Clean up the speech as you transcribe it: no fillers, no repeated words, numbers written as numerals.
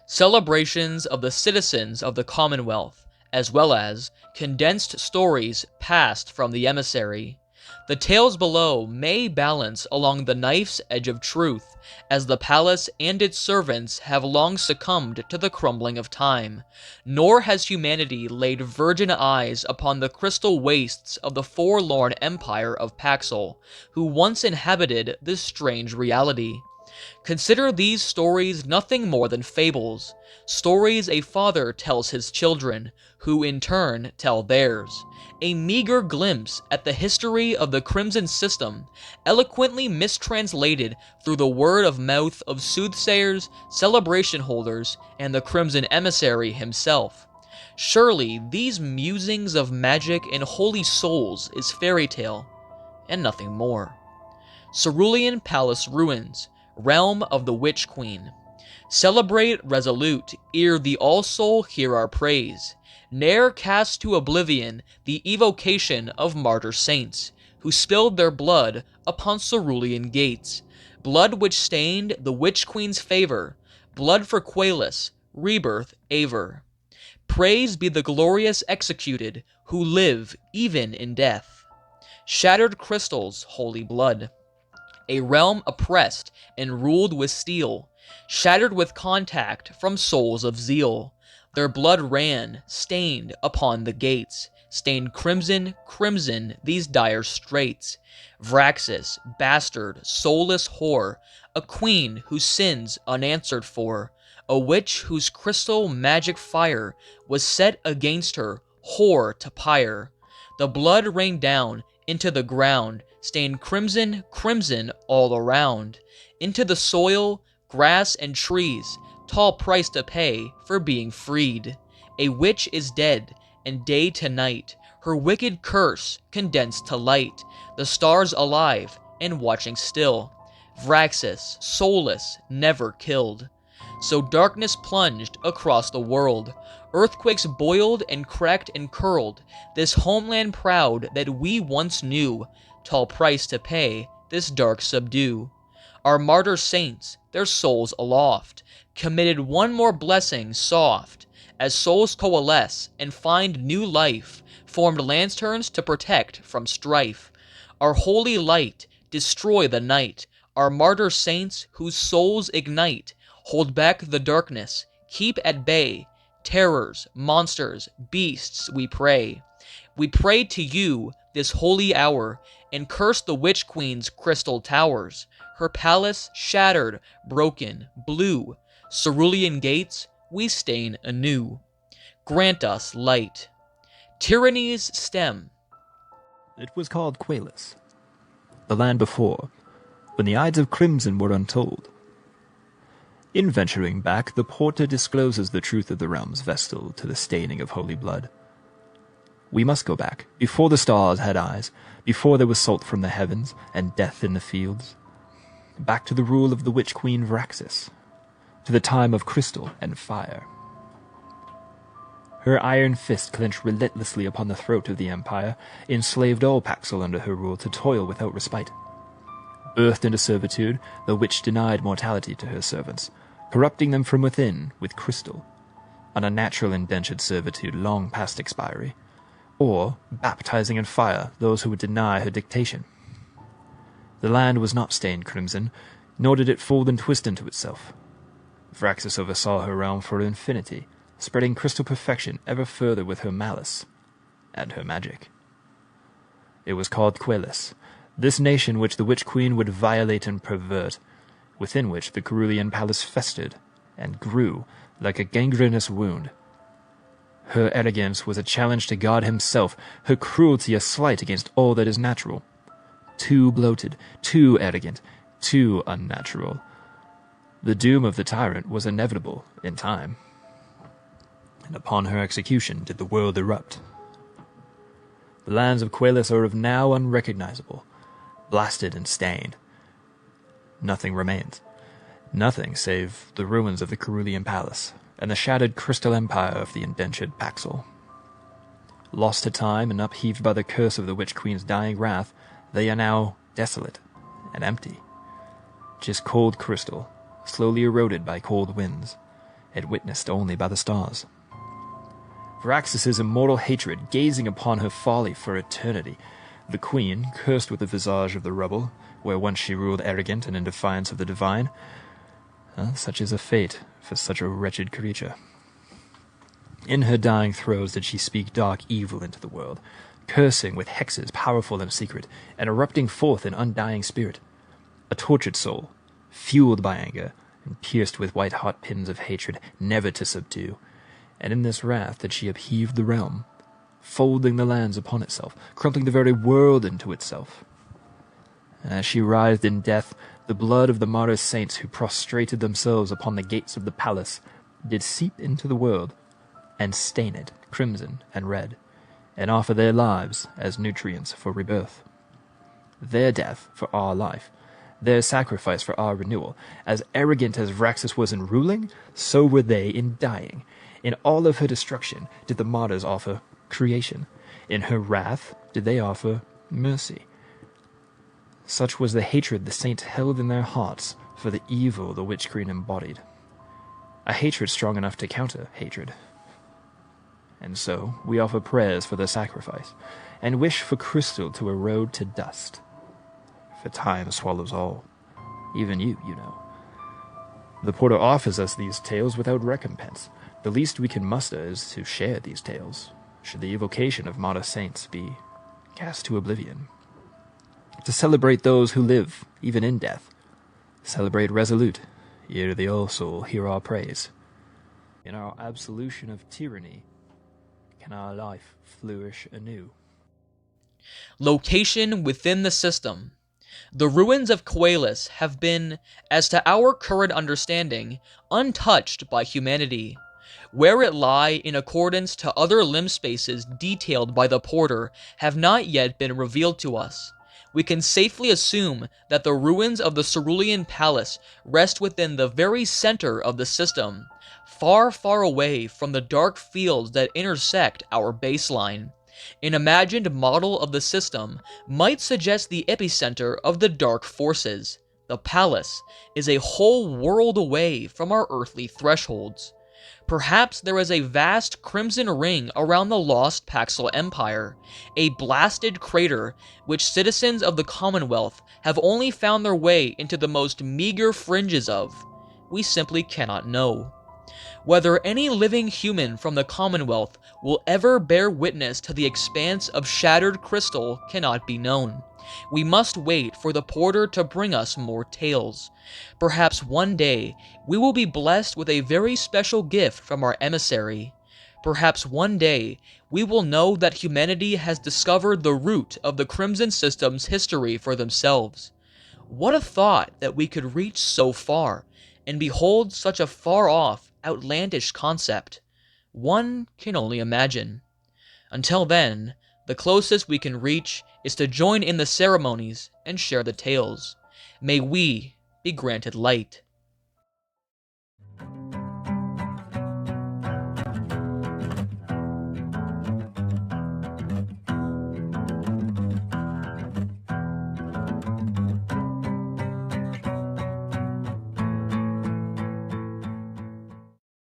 celebrations of the citizens of the Commonwealth, as well as condensed stories passed from the emissary. The tales below may balance along the knife's edge of truth, as the palace and its servants have long succumbed to the crumbling of time, nor has humanity laid virgin eyes upon the crystal wastes of the forlorn empire of Paxel, who once inhabited this strange reality. Consider these stories nothing more than fables, stories a father tells his children, who in turn tell theirs. A meager glimpse at the history of the Crimson System, eloquently mistranslated through the word of mouth of soothsayers, celebration holders, and the Crimson Emissary himself. Surely these musings of magic and holy souls is fairy tale, and nothing more. Cerulean Palace Ruins, Realm of the Witch Queen. Celebrate resolute, ere the all-soul hear our praise. Ne'er cast to oblivion the evocation of martyr saints, who spilled their blood upon Cerulean gates, blood which stained the Witch Queen's favor, blood for Qualis, rebirth aver. Praise be the glorious executed, who live even in death. Shattered crystals, holy blood. A realm oppressed and ruled with steel, shattered with contact from souls of zeal. Their blood ran, stained upon the gates, stained crimson, crimson these dire straits. Vraxis, bastard, soulless whore, a queen whose sins unanswered for, a witch whose crystal magic fire was set against her, whore to pyre. The blood rained down into the ground, stained crimson, crimson all around. Into the soil, grass and trees, tall price to pay for being freed. A witch is dead, and day to night, her wicked curse condensed to light. The stars alive and watching still. Vraxis, soulless, never killed. So darkness plunged across the world. Earthquakes boiled and cracked and curled. This homeland proud that we once knew, tall price to pay, this dark subdue. Our martyr saints, their souls aloft, committed one more blessing soft. As souls coalesce and find new life, formed lanterns to protect from strife. Our holy light, destroy the night. Our martyr saints, whose souls ignite, hold back the darkness, keep at bay terrors, monsters, beasts, we pray. We pray to you this holy hour, and curse the Witch Queen's crystal towers, her palace shattered, broken, blue. Cerulean gates we stain anew. Grant us light. Tyranny's stem. It was called Qualis, the land before, when the Ides of Crimson were untold. In venturing back, the porter discloses the truth of the realm's vestal to the staining of holy blood. We must go back, before the stars had eyes, before there was salt from the heavens and death in the fields. Back to the rule of the witch queen Vraxis, to the time of crystal and fire. Her iron fist clenched relentlessly upon the throat of the empire, enslaved all Paxel under her rule to toil without respite. Birthed into servitude, the witch denied mortality to her servants, corrupting them from within with crystal, an unnatural indentured servitude long past expiry, or baptizing in fire those who would deny her dictation. The land was not stained crimson, nor did it fold and twist into itself. Vraxis oversaw her realm for infinity, spreading crystal perfection ever further with her malice and her magic. It was called Qualis, this nation which the Witch Queen would violate and pervert, within which the Cerulean palace festered and grew like a gangrenous wound. Her arrogance was a challenge to God himself, her cruelty a slight against all that is natural. Too bloated, too arrogant, too unnatural. The doom of the tyrant was inevitable in time, and upon her execution did the world erupt. The lands of Qualis are of now unrecognizable, blasted and stained. Nothing remains. Nothing save the ruins of the Cerulean palace and the shattered crystal empire of the indentured Paxel. Lost to time and upheaved by the curse of the Witch Queen's dying wrath, they are now desolate and empty. Just cold crystal, slowly eroded by cold winds, yet witnessed only by the stars. Varaxis's immortal hatred gazing upon her folly for eternity, the queen, cursed with the visage of the rubble, where once she ruled arrogant and in defiance of the divine, such is a fate for such a wretched creature. In her dying throes did she speak dark evil into the world, cursing with hexes powerful and secret, and erupting forth in undying spirit. A tortured soul, fueled by anger, and pierced with white-hot pins of hatred, never to subdue. And in this wrath did she upheave the realm, folding the lands upon itself, crumpling the very world into itself. And as she writhed in death, the blood of the martyr saints who prostrated themselves upon the gates of the palace did seep into the world, and stain it crimson and red, and offer their lives as nutrients for rebirth. Their death for our life, their sacrifice for our renewal. As arrogant as Varaxis was in ruling, so were they in dying. In all of her destruction did the martyrs offer creation. In her wrath did they offer mercy. Such was the hatred the saints held in their hearts for the evil the witch queen embodied. A hatred strong enough to counter hatred. And so we offer prayers for the sacrifice, and wish for crystal to erode to dust. For time swallows all. Even you know. The porter offers us these tales without recompense. The least we can muster is to share these tales, should the evocation of martyr saints be cast to oblivion. To celebrate those who live, even in death. Celebrate resolute, ere the all-soul hear our praise. In our absolution of tyranny, can our life flourish anew. Location within the system. The ruins of Coelis have been, as to our current understanding, untouched by humanity. Where it lie in accordance to other limb spaces detailed by the porter have not yet been revealed to us. We can safely assume that the ruins of the Cerulean Palace rest within the very center of the system, far, far away from the dark fields that intersect our baseline. An imagined model of the system might suggest the epicenter of the dark forces. The palace is a whole world away from our earthly thresholds. Perhaps there is a vast crimson ring around the lost Paxil Empire, a blasted crater which citizens of the Commonwealth have only found their way into the most meager fringes of. We simply cannot know. Whether any living human from the Commonwealth will ever bear witness to the expanse of shattered crystal cannot be known. We must wait for the porter to bring us more tales. Perhaps one day we will be blessed with a very special gift from our emissary. Perhaps one day we will know that humanity has discovered the root of the Crimson System's history for themselves. What a thought that we could reach so far, and behold such a far-off, outlandish concept. One can only imagine. Until then, the closest we can reach is to join in the ceremonies and share the tales. May we be granted light.